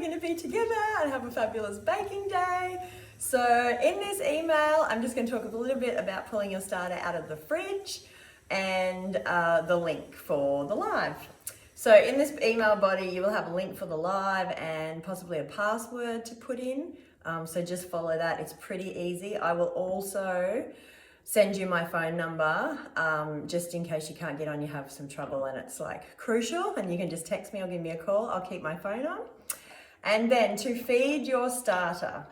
going to be together and have a fabulous baking day. So in this email, I'm just going to talk a little bit about pulling your starter out of the fridge and the link for the live. So in this email body, you will have a link for the live and possibly a password to put in. So just follow that. It's pretty easy. I will also send you my phone number just in case you can't get on, you have some trouble and it's like crucial, and you can just text me or give me a call. I'll keep my phone on. And then to feed your starter,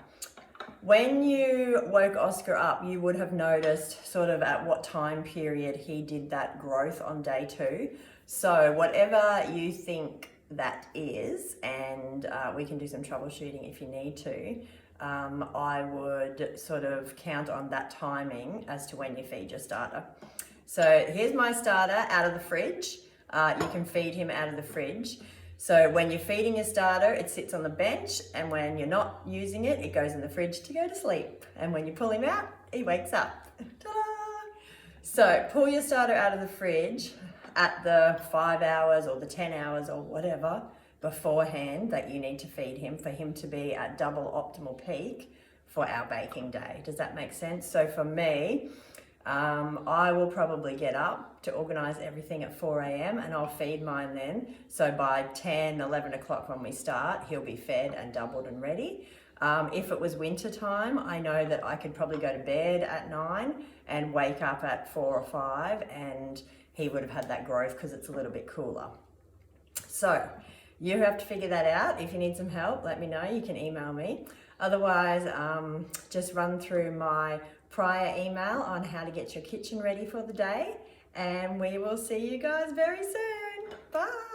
when you woke Oscar up, you would have noticed sort of at what time period he did that growth on day 2. So whatever you think that is, and we can do some troubleshooting if you need to, I would sort of count on that timing as to when you feed your starter. So here's my starter out of the fridge. You can feed him out of the fridge. So when you're feeding your starter, it sits on the bench, and when you're not using it, it goes in the fridge to go to sleep. And when you pull him out, he wakes up. Ta-da! So pull your starter out of the fridge at the 5 hours or the 10 hours or whatever beforehand that you need to feed him for him to be at double optimal peak for our baking day. Does that make sense? So for me, I will probably get up to organize everything at 4 a.m. and I'll feed mine then. So by 10, 11 o'clock when we start, he'll be fed and doubled and ready. If it was winter time, I know that I could probably go to bed at 9 and wake up at 4 or 5, and he would have had that growth because it's a little bit cooler. So you have to figure that out. If you need some help, let me know. You can email me. Otherwise, just run through my prior email on how to get your kitchen ready for the day, and we will see you guys very soon. Bye.